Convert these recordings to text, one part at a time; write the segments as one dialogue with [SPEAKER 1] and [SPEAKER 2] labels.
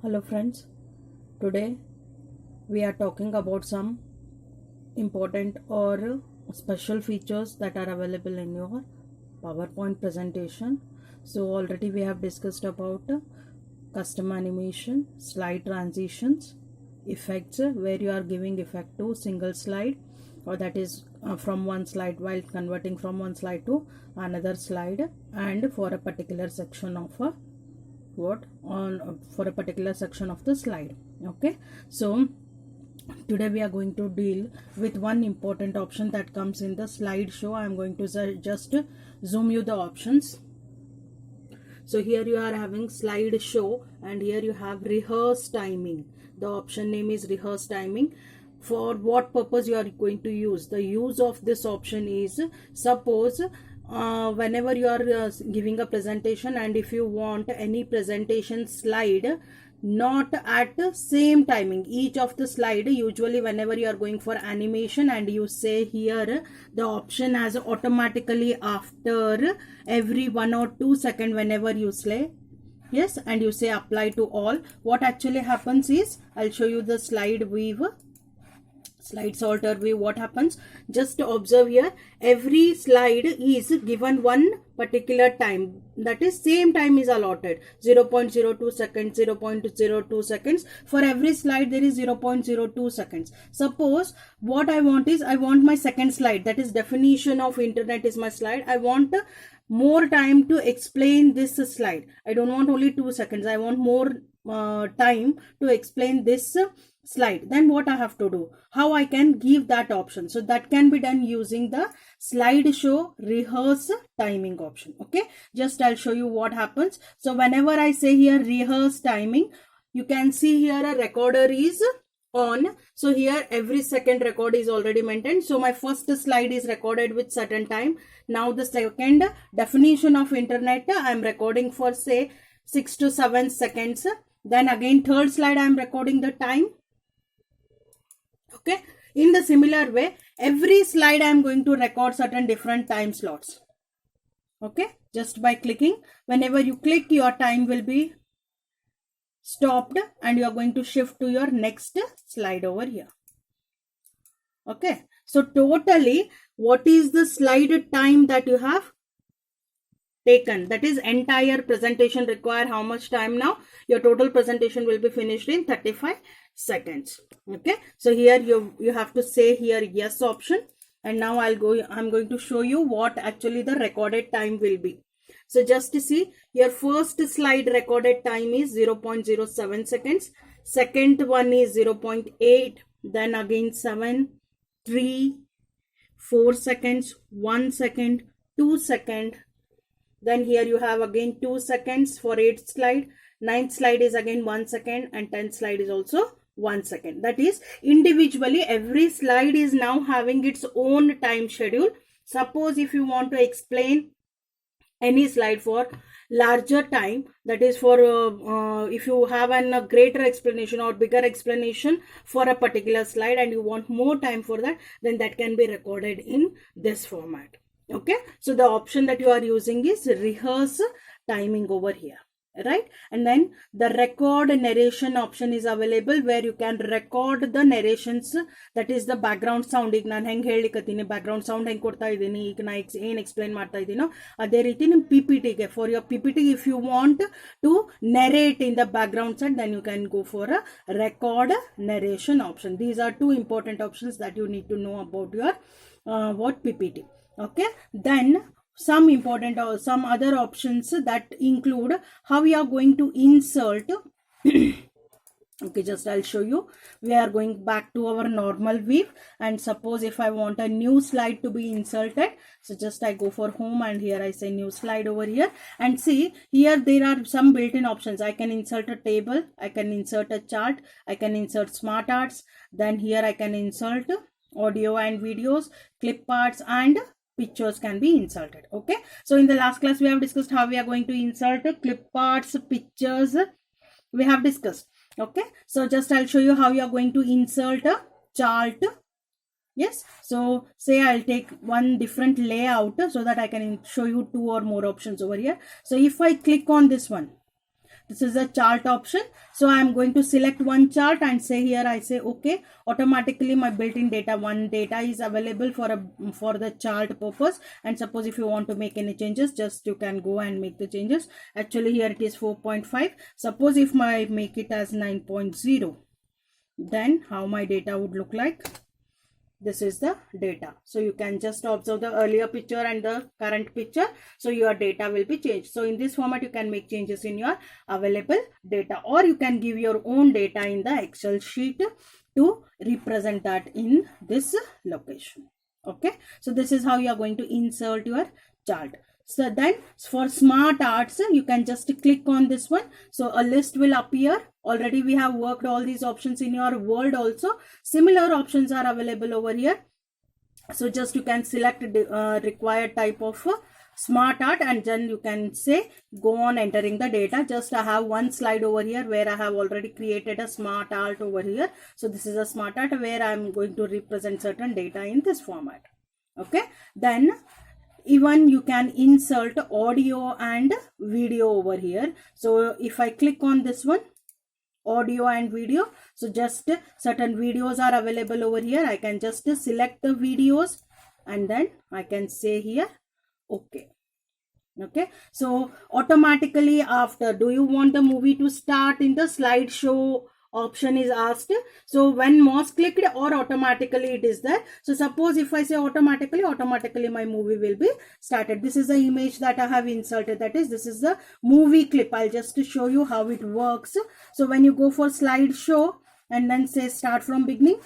[SPEAKER 1] Hello friends, today we are talking about some important or special features that are available in your PowerPoint presentation. So already we have discussed about custom animation, slide transitions, effects where you are giving effect to single slide, or that is from one slide while converting from one slide to another slide, and for a particular section of a for a particular section of the slide. Okay, so today we are going to deal with one important option that comes in the slideshow. I am going to just zoom you the options. So here you are having slideshow, and here you have rehearse timing. The option name is rehearse timing. For what purpose you are going to use? The use of this option is, suppose whenever you are giving a presentation, and if you want any presentation slide not at the same timing, each of the slide, usually whenever you are going for animation and you say here the option has automatically after every 1 or 2 seconds whenever you say yes and you say apply to all, what actually happens is, I'll show you the slide sorter view. What happens, just observe here, every slide is given one particular time, that is same time is allotted, 0.02 seconds, 0.02 seconds. For every slide there is 0.02 seconds. Suppose what I want is, I want my second slide, that is definition of internet is my slide. I want more time to explain this slide. I don't want only 2 seconds, I want more time to explain this slide. Then what I have to do, how I can give that option? So that can be done using the slideshow rehearse timing option. Okay, just I'll show you what happens. So whenever I say here rehearse timing, you can see here a recorder is on. So here every second record is already maintained. So my first slide is recorded with certain time. Now the second definition of internet I am recording for say 6 to 7 seconds. Then again third slide I am recording the time. Okay, in the similar way every slide I am going to record certain different time slots. Okay, just by clicking, whenever you click your time will be stopped and you are going to shift to your next slide over here. Okay, so totally what is the slide time that you have taken, that is entire presentation require how much time? Now your total presentation will be finished in 35 seconds. Okay, so here you have to say here yes option, and now I'm going to show you what actually the recorded time will be. So just to see, your first slide recorded time is 0.07 seconds, second one is 0.8, then again 7, 3, 4 seconds, 1 second, 2 second, then here you have again 2 seconds for 8th slide, 9th slide is again 1 second, and 10th slide is also 1 second. That is individually every slide is now having its own time schedule. Suppose if you want to explain any slide for larger time, that is for if you have a greater explanation or bigger explanation for a particular slide and you want more time for that, then that can be recorded in this format. Okay, so the option that you are using is rehearse timing over here, right? And then the record narration option is available, where you can record the narrations, that is the background sound. ಈಗ ನಾನು ಹೆಂಗೆ ಹೇಳಿಕತ್ತೀನಿ background sound ಹೆಂಗೆ ಕೊಡ್ತಾ ಇದ್ದೀನಿ, ಈಗ ನಾ ಏನು explain ಮಾಡ್ತಾ ಇದ್ದೀನೋ ಅದೇ ರೀತಿ ನಿಮ್ಮ PPTಗೆ, for your PPT if you want to narrate in the background side, then you can go for a record narration option. These are two important options that you need to know about your PPT. Okay, then some important or some other options that include how we are going to insert. Okay, just I'll show you. We are going back to our normal view, and suppose if I want a new slide to be inserted, so just I go for home and here I say new slide over here, and see here there are some built-in options. I can insert a table, I can insert a chart, I can insert smart arts, then here I can insert audio and videos, clip arts, and pictures can be inserted. Okay, so in the last class we have discussed how we are going to insert clip arts, pictures we have discussed. Okay, so just I'll show you how you are going to insert a chart. Yes, so say I'll take one different layout so that I can show you 2 or more options over here. So if I click on this one, This is a chart option. So I am going to select one chart and say here, I say okay. Automatically my built-in data, one data is available for the chart purpose. And suppose if you want to make any changes, just you can go and make the changes. Actually here it is 4.5. Suppose if I make it as 9.0, then how my data would look like. This is the data. So you can just observe the earlier picture and the current picture. So your data will be changed. So in this format, you can make changes in your available data, or you can give your own data in the Excel sheet to represent that in this location. Okay. So this is how you are going to insert your chart. So then for smart arts, you can just click on this one. So a list will appear. Already we have worked all these options in your Word also. Similar options are available over here. So just you can select required type of smart art, and then you can say go on entering the data. Just I have one slide over here where I have already created a smart art over here. So this is a smart art where I am going to represent certain data in this format. Okay. Then even you can insert audio and video over here. So if I click on this one, audio and video, so just certain videos are available over here. I can just select the videos and then I can say here okay. Okay, so automatically after, do you want the movie to start in the slideshow option is asked. So when mouse clicked, or automatically it is there. So suppose if I say automatically my movie will be started. This is the image that I have inserted, that is, this is the movie clip. I'll just show you how it works. So when you go for slideshow and then say start from beginning,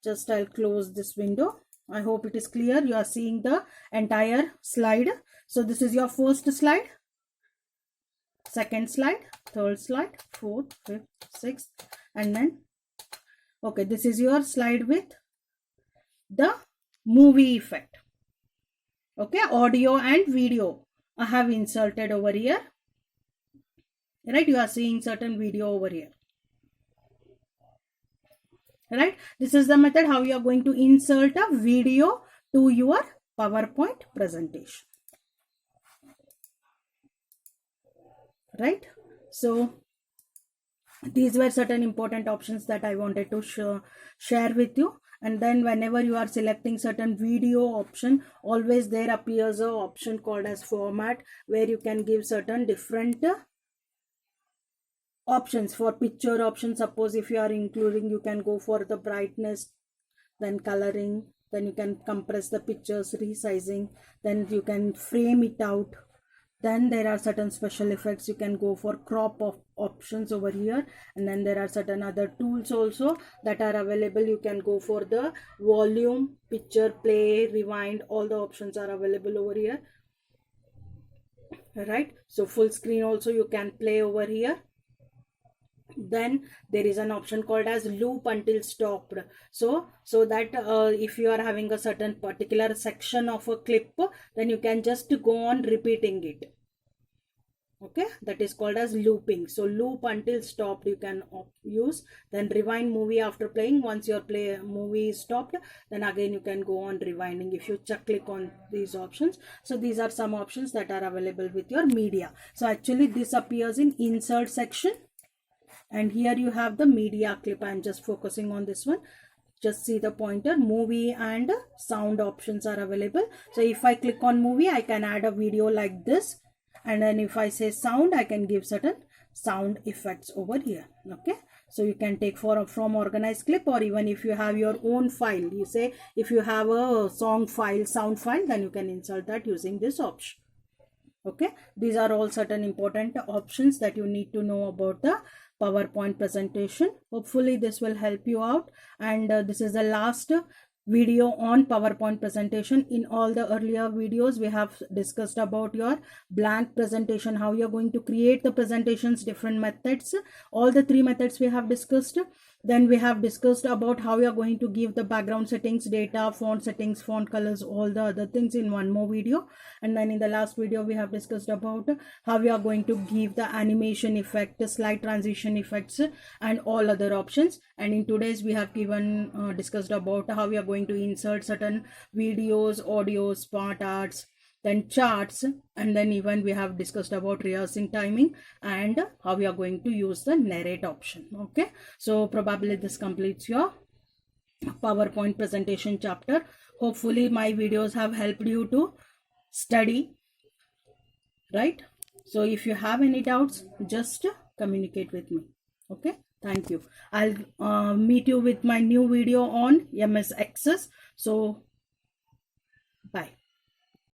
[SPEAKER 1] just I'll close this window. I hope it is clear. You are seeing the entire slide. So this is your first slide, second slide, third slide, fourth, fifth, sixth, and then okay, this is your slide with the movie effect. Okay, audio and video I have inserted over here. Right, you are seeing certain video over here. Right, this is the method how you are going to insert a video to your PowerPoint presentation. Right, so these were certain important options that I wanted to share with you. And then whenever you are selecting certain video option, always there appears a option called as format, where you can give certain different options. For picture option, suppose if you are including, you can go for the brightness, then coloring, then you can compress the pictures, resizing, then you can frame it out. Then there are certain special effects. You can go for crop of options over here, and then there are certain other tools also that are available. You can go for the volume, picture, play, rewind. All the options are available over here. Right, so full screen also you can play over here. Then there is an option called as loop until stopped. So that if you are having a certain particular section of a clip, then you can just go on repeating it. Okay, that is called as looping. So loop until stopped you can use. Then rewind movie after playing. Once your movie is stopped, then again you can go on rewinding if you click on these options. So these are some options that are available with your media. So actually this appears in insert section, and here you have the media clip. I'm just focusing on this one. Just see the pointer, movie and sound options are available. So if I click on movie, I can add a video like this. And then if I say sound, I can give certain sound effects over here. Okay, so you can take from organized clip, or even if you have your own file, you say if you have a song file, sound file, then you can insert that using this option. Okay, these are all certain important options that you need to know about the PowerPoint presentation. Hopefully this will help you out. And this is the last video on PowerPoint presentation. In all the earlier videos, we have discussed about your blank presentation, how you're going to create the presentations, different methods. All the 3 methods we have discussed. Then we have discussed about how you're going to give the background settings, data, font settings, font colors, all the other things in one more video. And then in the last video, we have discussed about how we are going to give the animation effect, slide transition effects, and all other options. And in today's, we have discussed about how we are going to insert certain videos, audio, smart arts, then charts, and then even we have discussed about rehearsing timing and how we are going to use the narrate option. Okay, so probably this completes your PowerPoint presentation chapter. Hopefully my videos have helped you to study, right? So if you have any doubts, just communicate with me. Okay, thank you. I'll meet you with my new video on MS Access. So bye.